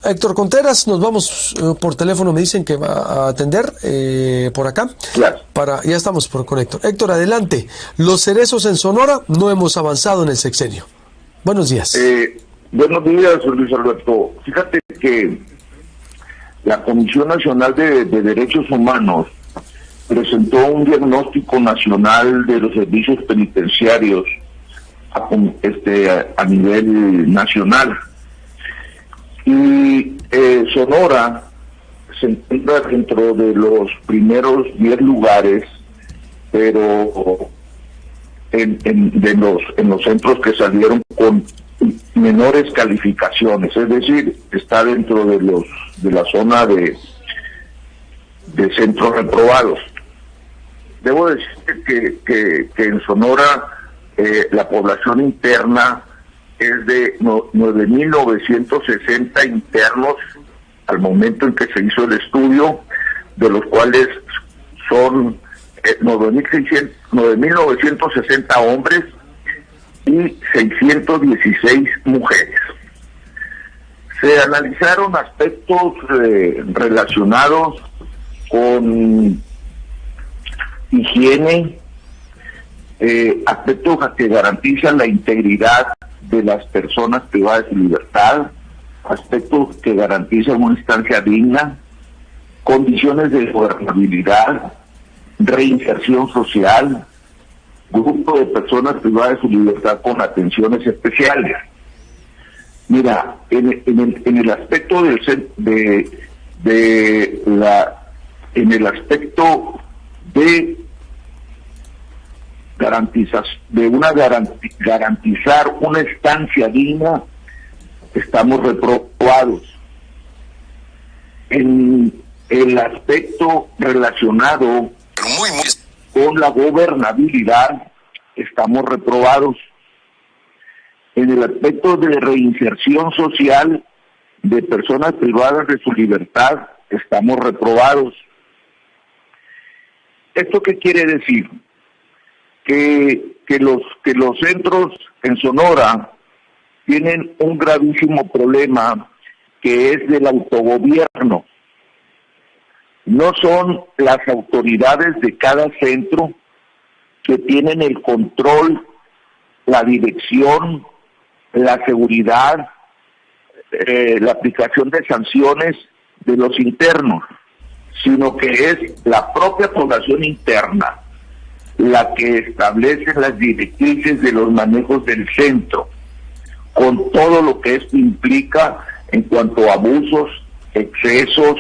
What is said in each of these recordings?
Héctor Contreras, nos vamos por teléfono, me dicen que va a atender por acá. Claro. Ya estamos con Héctor. Héctor, adelante. Los cerezos en Sonora no hemos avanzado en el sexenio. Buenos días. Buenos días, Luis Alberto. Fíjate que la Comisión Nacional de Derechos Humanos presentó un diagnóstico nacional de los servicios penitenciarios a nivel nacional. Y Sonora se encuentra dentro de los primeros 10 lugares, pero en los centros que salieron con menores calificaciones, es decir, está dentro de la zona de centros reprobados. Debo decir que en Sonora la población interna es de 9.960 internos al momento en que se hizo el estudio, de los cuales son 9.960 hombres y 616 mujeres. Se analizaron aspectos relacionados con higiene, aspectos que garantizan la integridad de las personas privadas de libertad, aspectos que garantizan una instancia digna, condiciones de gobernabilidad, reinserción social, grupo de personas privadas de su libertad con atenciones especiales. Mira, en el aspecto de garantizar una estancia digna, estamos reprobados. En el aspecto relacionado con la gobernabilidad, estamos reprobados. En el aspecto de reinserción social de personas privadas de su libertad, estamos reprobados. ¿Esto qué quiere decir? Que los centros en Sonora tienen un gravísimo problema, que es del autogobierno. No son las autoridades de cada centro que tienen el control, la dirección, la seguridad, la aplicación de sanciones de los internos, sino que es la propia población interna la que establece las directrices de los manejos del centro, con todo lo que esto implica en cuanto a abusos, excesos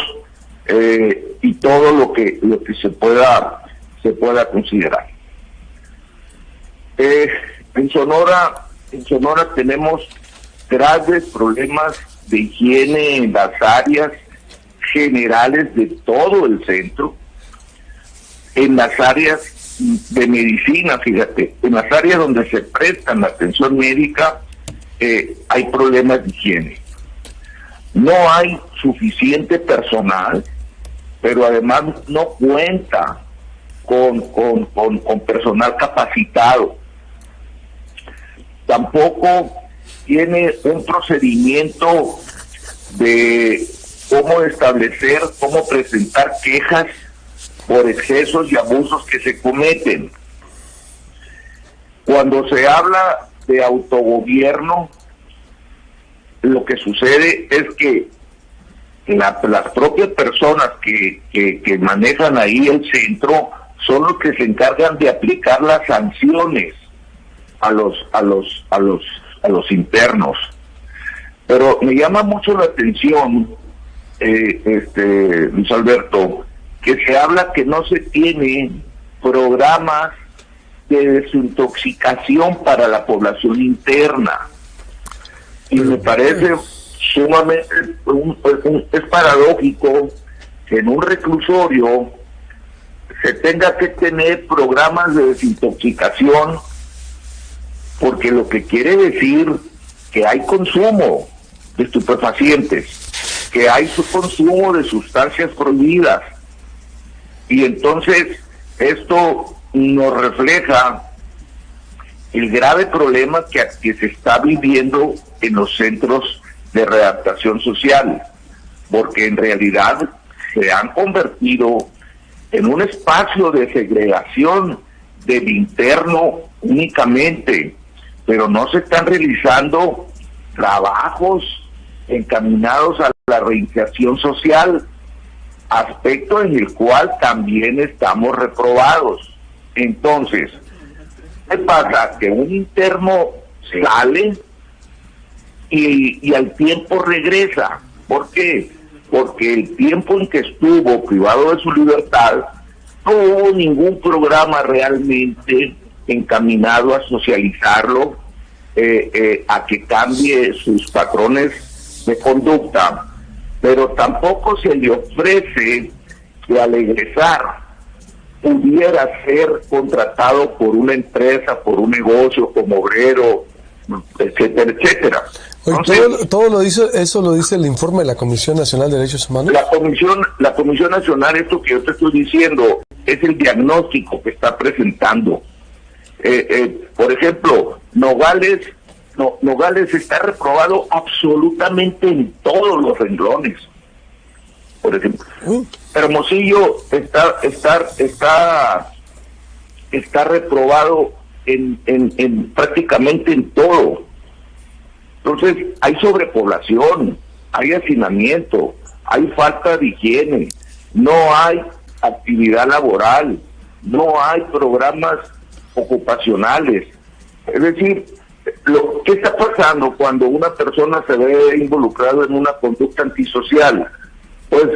y todo lo que se pueda considerar. En Sonora tenemos graves problemas de higiene en las áreas generales de todo el centro, en las áreas de medicina, fíjate, en las áreas donde se prestan la atención médica hay problemas de higiene. No hay suficiente personal, pero además no cuenta con personal capacitado. Tampoco tiene un procedimiento de cómo presentar quejas por excesos y abusos que se cometen. Cuando se habla de autogobierno, lo que sucede es que las propias personas que manejan ahí el centro son los que se encargan de aplicar las sanciones a los internos. Pero me llama mucho la atención, Luis Alberto, que se habla que no se tienen programas de desintoxicación para la población interna. Y me parece sumamente, es paradójico que en un reclusorio se tenga que tener programas de desintoxicación, porque lo que quiere decir que hay consumo de estupefacientes, que hay su consumo de sustancias prohibidas. Y entonces esto nos refleja el grave problema que se está viviendo en los centros de readaptación social, porque en realidad se han convertido en un espacio de segregación del interno únicamente, pero no se están realizando trabajos encaminados a la reinserción social, aspecto en el cual también estamos reprobados. Entonces, ¿qué pasa? Que un interno sale y al tiempo regresa. ¿Por qué? Porque el tiempo en que estuvo privado de su libertad no hubo ningún programa realmente encaminado a socializarlo, a que cambie sus patrones de conducta, pero tampoco se le ofrece que al egresar pudiera ser contratado por una empresa, por un negocio, como obrero, etcétera, etcétera. Entonces, todo lo dice, eso lo dice el informe de la Comisión Nacional de Derechos Humanos. La Comisión Nacional, esto que yo te estoy diciendo, es el diagnóstico que está presentando. Por ejemplo, Nogales está reprobado absolutamente en todos los renglones. Por ejemplo, Hermosillo está reprobado en prácticamente en todo. Entonces, hay sobrepoblación, hay hacinamiento, hay falta de higiene, no hay actividad laboral, no hay programas ocupacionales. Es decir, ¿qué está pasando cuando una persona se ve involucrada en una conducta antisocial? Pues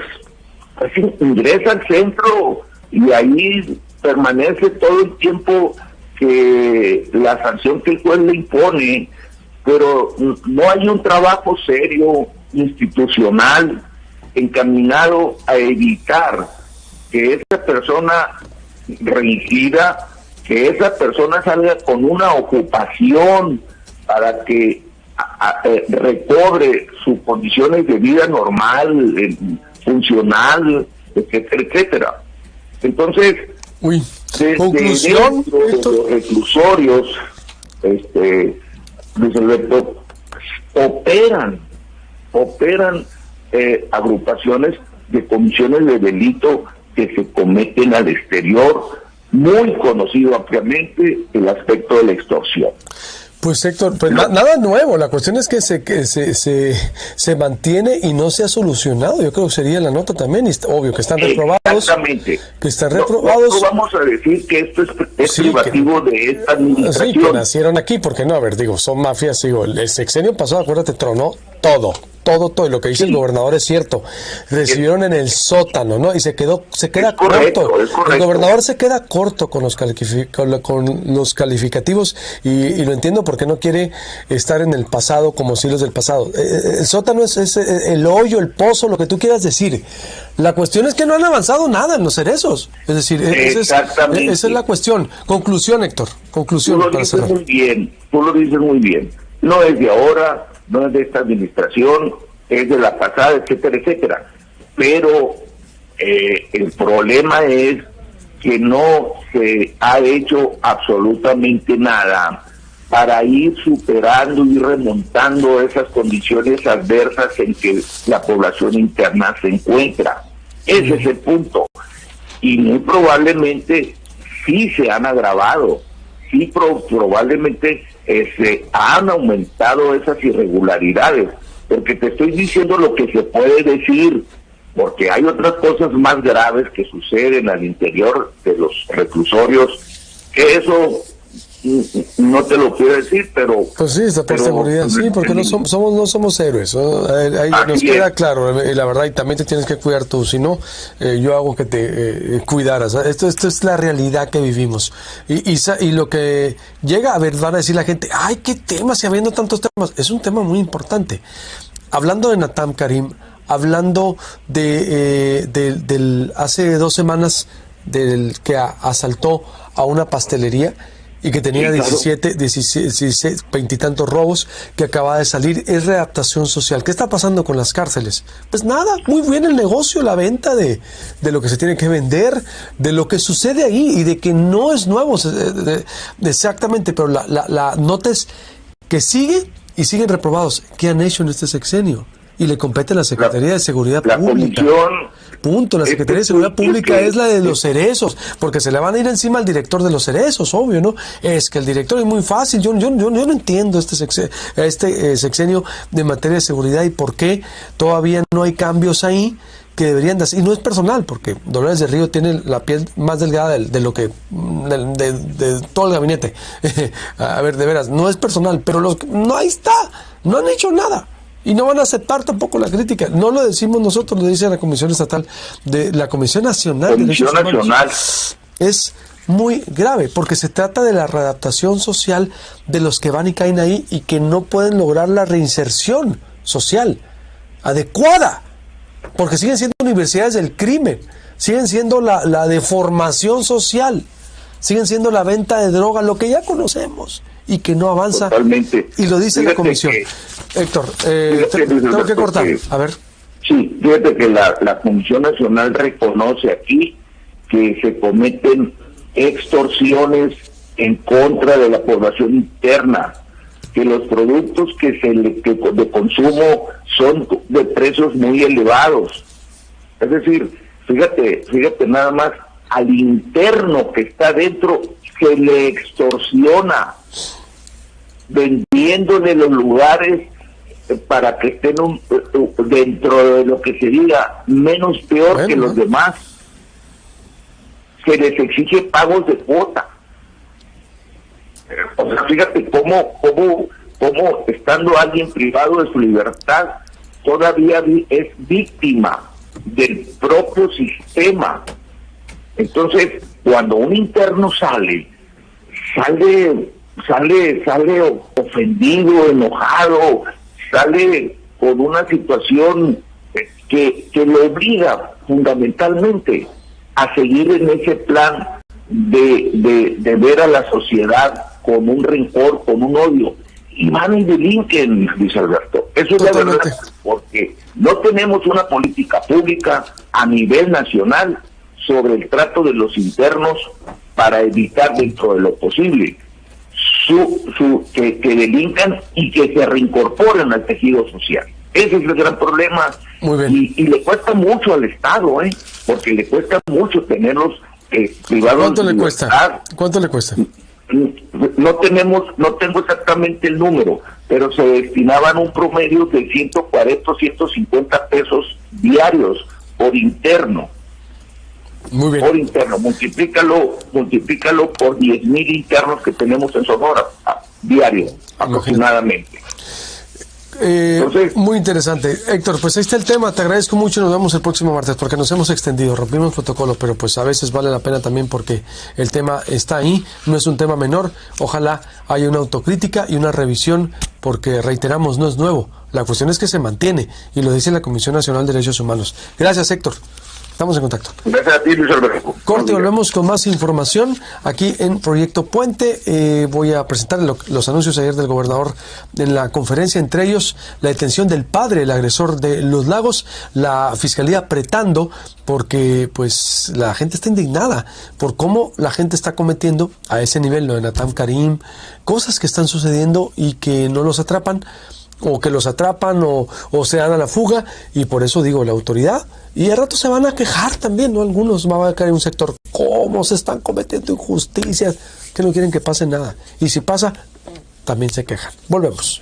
así ingresa al centro y ahí permanece todo el tiempo que la sanción que el juez le impone, pero no hay un trabajo serio, institucional, encaminado a evitar que esa persona reincida, que esa persona salga con una ocupación para que recobre sus condiciones de vida normal, funcional, etcétera, etcétera. Entonces, conclusión, de los reclusorios, Luis Alberto, operan agrupaciones de comisiones de delito que se cometen al exterior, muy conocido ampliamente el aspecto de la extorsión. Pues Héctor, pues nada nuevo, la cuestión es que se mantiene y no se ha solucionado. Yo creo que sería la nota también, obvio que están reprobados. Exactamente. Que están reprobados. No vamos a decir que esto es privativo de esta administración. Sí, que nacieron aquí, porque no, a ver, digo, son mafias, digo, el sexenio pasado, acuérdate, tronó todo, y lo que dice el gobernador es cierto. Recibieron en el sótano, ¿no? Y se queda corto. El gobernador se queda corto con los calificativos y lo entiendo porque no quiere estar en el pasado como siglos del pasado. El sótano es el hoyo, el pozo, lo que tú quieras decir. La cuestión es que no han avanzado nada en los cerezos. Es decir, esa es la cuestión. Conclusión, Héctor. Conclusión. Tú lo dices muy bien. No es de ahora, no es de esta administración, es de la pasada, etcétera, etcétera. Pero el problema es que no se ha hecho absolutamente nada para ir superando y remontando esas condiciones adversas en que la población interna se encuentra. Ese es el punto. Y muy probablemente sí se han agravado, sí probablemente se han aumentado esas irregularidades, porque te estoy diciendo lo que se puede decir, porque hay otras cosas más graves que suceden al interior de los reclusorios, que eso no te lo quiero decir, pero... Pues sí, está por seguridad, sí, porque no somos héroes, ¿no? Ahí nos queda claro, la verdad, y también te tienes que cuidar tú, si no, yo hago que te cuidaras. Esto es la realidad que vivimos. Y lo que llega, a ver, van a decir la gente, ay, qué temas, si habiendo tantos temas, es un tema muy importante. Hablando de Natam Karim, hablando del hace 2 semanas, del que asaltó a una pastelería, y que tenía 17, 20 y tantos robos, que acaba de salir, es readaptación social. ¿Qué está pasando con las cárceles? Pues nada, muy bien el negocio, la venta de lo que se tiene que vender, de lo que sucede ahí, y de que no es nuevo exactamente, pero la nota es que sigue y siguen reprobados. ¿Qué han hecho en este sexenio? Y le compete a la Secretaría de Seguridad Pública. Punto. La Secretaría de Seguridad Pública es la de los cerezos, porque se le van a ir encima al director de los cerezos, obvio, ¿no? Es que el director es muy fácil. Yo no entiendo este sexenio de materia de seguridad y por qué todavía no hay cambios ahí que deberían de hacer. Y no es personal, porque Dolores del Río tiene la piel más delgada de lo que de todo el gabinete. A ver, de veras, no es personal, pero no, ahí está, no han hecho nada. Y no van a aceptar tampoco la crítica. No lo decimos nosotros, lo dice la Comisión Estatal, de la Comisión Nacional de Derechos Humanos. Es muy grave, porque se trata de la readaptación social de los que van y caen ahí y que no pueden lograr la reinserción social adecuada, porque siguen siendo universidades del crimen, siguen siendo la deformación social, siguen siendo la venta de droga, lo que ya conocemos y que no avanza. Totalmente. Y lo dice la comisión. Héctor, tengo que cortar. A ver. Sí, fíjate que la Comisión Nacional reconoce aquí que se cometen extorsiones en contra de la población interna, que los productos que de consumo son de precios muy elevados. Es decir, fíjate nada más, al interno que está dentro se le extorsiona, vendiéndole los lugares para que estén dentro de lo que sería menos peor que los demás. Se les exige pagos de cuota. O sea, fíjate cómo estando alguien privado de su libertad todavía es víctima del propio sistema. Entonces, cuando un interno sale ofendido, enojado, sale con una situación que lo obliga fundamentalmente a seguir en ese plan de ver a la sociedad con un rencor, con un odio, y van y delinquen, Luis Alberto. Eso es la verdad, porque no tenemos una política pública a nivel nacional sobre el trato de los internos para evitar dentro de lo posible que delincan y que se reincorporen al tejido social. Ese es el gran problema. Muy bien. Y le cuesta mucho al Estado, porque le cuesta mucho tenerlos privados. ¿Cuánto le cuesta? ¿Cuánto le cuesta? No tengo exactamente el número, pero se destinaban un promedio de 140 o 150 pesos diarios por interno. Muy bien. Por interno, multiplícalo por 10,000 internos que tenemos en Sonora diario, aproximadamente. Entonces, muy interesante. Héctor, pues ahí está el tema, te agradezco mucho y nos vemos el próximo martes porque nos hemos extendido, rompimos protocolo, pero pues a veces vale la pena también porque el tema está ahí, no es un tema menor, ojalá haya una autocrítica y una revisión porque reiteramos, no es nuevo, la cuestión es que se mantiene y lo dice la Comisión Nacional de Derechos Humanos. Gracias, Héctor. Estamos en contacto. Gracias a ti, Luis Alberto. Corte, volvemos con más información aquí en Proyecto Puente. Voy a presentar los anuncios ayer del gobernador en la conferencia, entre ellos la detención del padre, el agresor de Los Lagos, la fiscalía apretando porque pues la gente está indignada por cómo la gente está cometiendo a ese nivel, lo de Natam Karim, cosas que están sucediendo y que no los atrapan, o que los atrapan o se dan a la fuga, y por eso digo, la autoridad, y al rato se van a quejar también, ¿no? Algunos van a caer en un sector, cómo se están cometiendo injusticias, que no quieren que pase nada, y si pasa, también se quejan. Volvemos.